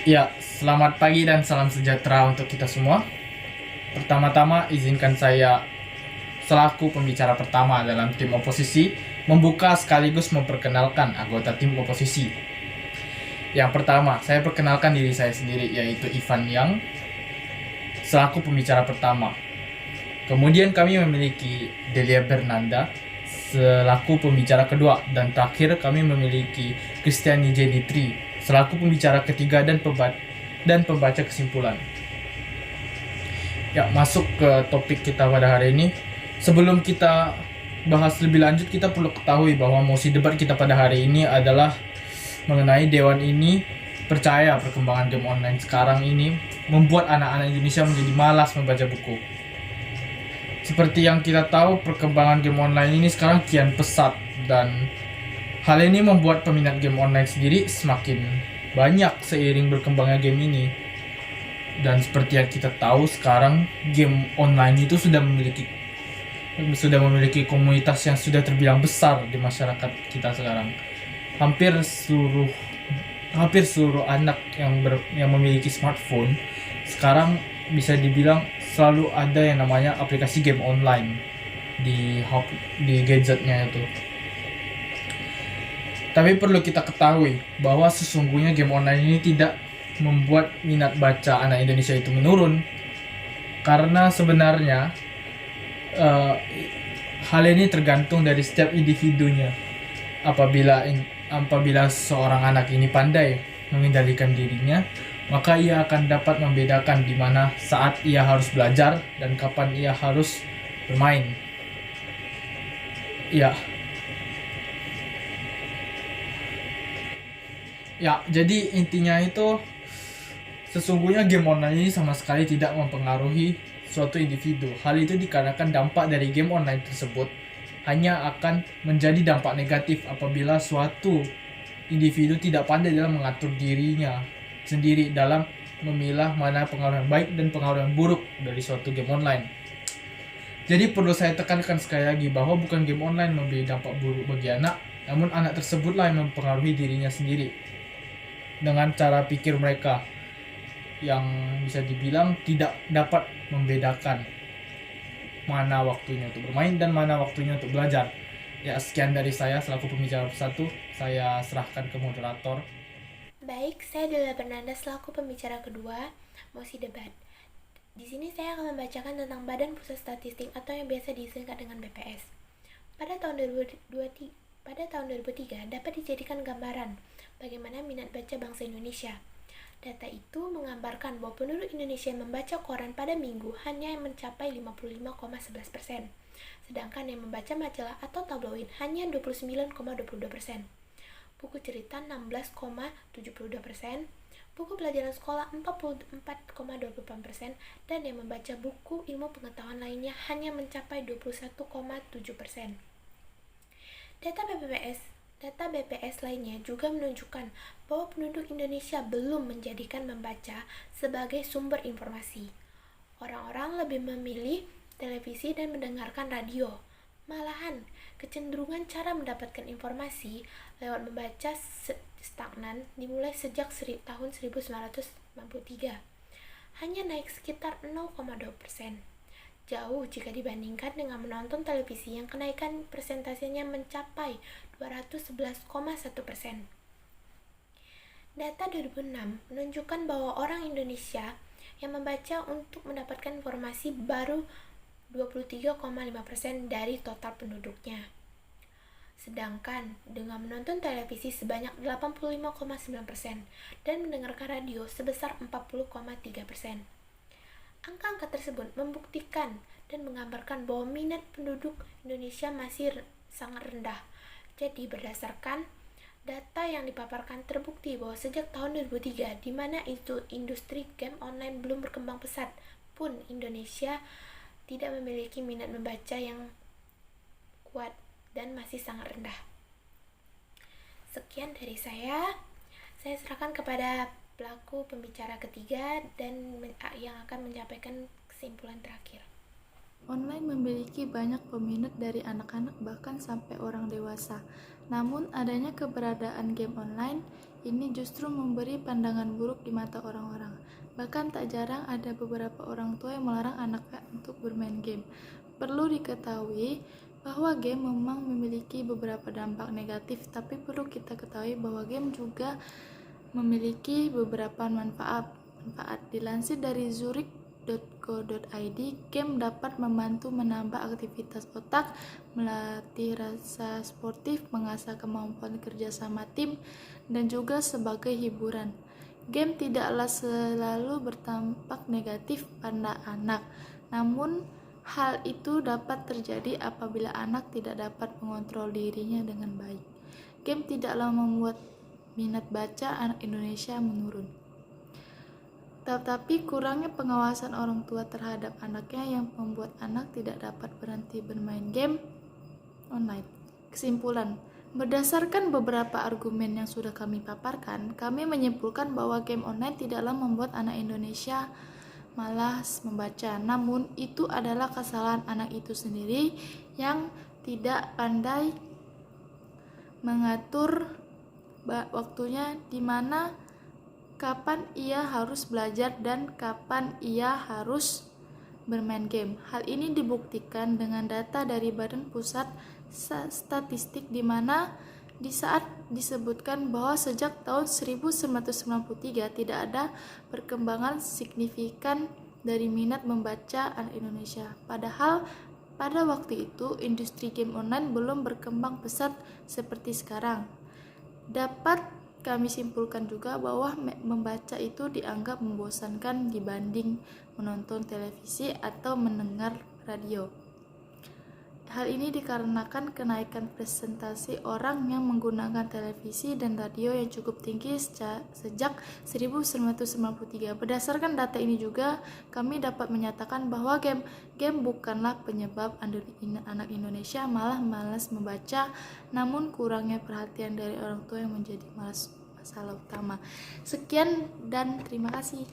Ya, selamat pagi dan salam sejahtera untuk kita semua. Pertama-tama, izinkan saya selaku pembicara pertama dalam tim oposisi membuka sekaligus memperkenalkan anggota tim oposisi. Yang pertama, saya perkenalkan diri saya sendiri, yaitu Ivan Yang, selaku pembicara pertama. Kemudian kami memiliki Delia Bernanda selaku pembicara kedua, dan terakhir kami memiliki Kristiani Jenitri selaku pembicara ketiga dan pembaca kesimpulan. Ya, masuk ke topik kita pada hari ini. Sebelum kita bahas lebih lanjut, kita perlu ketahui bahwa mosi debat kita pada hari ini adalah mengenai Dewan ini percaya perkembangan game online sekarang ini membuat anak-anak Indonesia menjadi malas membaca buku. Seperti yang kita tahu, perkembangan game online ini sekarang kian pesat, dan hal ini membuat peminat game online sendiri semakin banyak seiring berkembangnya game ini. Dan seperti yang kita tahu sekarang, game online itu sudah memiliki komunitas yang sudah terbilang besar di masyarakat kita sekarang. Hampir seluruh anak yang memiliki smartphone sekarang bisa dibilang selalu ada yang namanya aplikasi game online di gadgetnya itu. Tapi perlu kita ketahui bahwa sesungguhnya game online ini tidak membuat minat baca anak Indonesia itu menurun, karena sebenarnya hal ini tergantung dari setiap individunya. Apabila seorang anak ini pandai mengendalikan dirinya, maka ia akan dapat membedakan di mana saat ia harus belajar dan kapan ia harus bermain. Ya, jadi intinya itu sesungguhnya game online ini sama sekali tidak mempengaruhi suatu individu. Hal itu dikarenakan dampak dari game online tersebut hanya akan menjadi dampak negatif apabila suatu individu tidak pandai dalam mengatur dirinya sendiri dalam memilah mana pengaruh yang baik dan pengaruh yang buruk dari suatu game online. Jadi perlu saya tekankan sekali lagi bahwa bukan game online memberi dampak buruk bagi anak, namun anak tersebutlah yang mempengaruhi dirinya sendiri dengan cara pikir mereka yang bisa dibilang tidak dapat membedakan mana waktunya untuk bermain dan mana waktunya untuk belajar. Ya, sekian dari saya selaku pembicara satu. Saya serahkan ke moderator. Baik, saya adalah Bernanda selaku pembicara kedua, mosi debat. Di sini saya akan membacakan tentang Badan Pusat Statistik atau yang biasa disingkat dengan BPS. Pada tahun 2003 dapat dijadikan gambaran bagaimana minat baca bangsa Indonesia. Data itu menggambarkan bahwa penduduk Indonesia yang membaca koran pada minggu hanya mencapai 55,11%, sedangkan yang membaca majalah atau tabloid hanya 29,22%. Buku cerita 16,72%, buku pelajaran sekolah 44,28%, dan yang membaca buku ilmu pengetahuan lainnya hanya mencapai 21,7%. Data BPS lainnya juga menunjukkan bahwa penduduk Indonesia belum menjadikan membaca sebagai sumber informasi. Orang-orang lebih memilih televisi dan mendengarkan radio. Malahan, kecenderungan cara mendapatkan informasi lewat membaca stagnan dimulai sejak tahun 1993. Hanya naik sekitar 0,2%. Jauh jika dibandingkan dengan menonton televisi yang kenaikan persentasenya mencapai 211,1%. Data 2006 menunjukkan bahwa orang Indonesia yang membaca untuk mendapatkan informasi baru 23,5% dari total penduduknya. Sedangkan dengan menonton televisi sebanyak 85,9% dan mendengarkan radio sebesar 40,3%. Angka-angka tersebut membuktikan dan menggambarkan bahwa minat penduduk Indonesia masih sangat rendah. Jadi berdasarkan data yang dipaparkan terbukti bahwa sejak tahun 2003, di mana itu industri game online belum berkembang pesat, pun Indonesia tidak memiliki minat membaca yang kuat dan masih sangat rendah. Sekian dari saya serahkan kepada pelaku pembicara ketiga dan yang akan menyampaikan kesimpulan terakhir. Online memiliki banyak peminat dari anak-anak bahkan sampai orang dewasa. Namun, adanya keberadaan game online ini justru memberi pandangan buruk di mata orang-orang. Bahkan tak jarang ada beberapa orang tua yang melarang anaknya untuk bermain game. Perlu diketahui bahwa game memang memiliki beberapa dampak negatif, tapi perlu kita ketahui bahwa game juga memiliki beberapa manfaat. Dilansir dari zurich.co.id, game dapat membantu menambah aktivitas otak, melatih rasa sportif, mengasah kemampuan kerjasama tim, dan juga sebagai hiburan. Game tidaklah selalu berdampak negatif pada anak, namun hal itu dapat terjadi apabila anak tidak dapat mengontrol dirinya dengan baik. Game tidaklah membuat minat baca anak Indonesia menurun. Tetapi kurangnya pengawasan orang tua terhadap anaknya yang membuat anak tidak dapat berhenti bermain game online. Kesimpulan, berdasarkan beberapa argumen yang sudah kami paparkan, kami menyimpulkan bahwa game online tidaklah membuat anak Indonesia malas membaca, namun itu adalah kesalahan anak itu sendiri yang tidak pandai mengatur waktunya, di mana kapan ia harus belajar dan kapan ia harus bermain game. Hal ini dibuktikan dengan data dari Badan Pusat Statistik, di mana di saat disebutkan bahwa sejak tahun 1993 tidak ada perkembangan signifikan dari minat membaca anak Indonesia. Padahal pada waktu itu industri game online belum berkembang pesat seperti sekarang. Dapat kami simpulkan juga bahwa membaca itu dianggap membosankan dibanding menonton televisi atau mendengar radio. Hal ini dikarenakan kenaikan presentasi orang yang menggunakan televisi dan radio yang cukup tinggi sejak 1993. Berdasarkan data ini juga, kami dapat menyatakan bahwa game bukanlah penyebab anak Indonesia malas membaca, namun kurangnya perhatian dari orang tua yang menjadi masalah utama. Sekian dan terima kasih.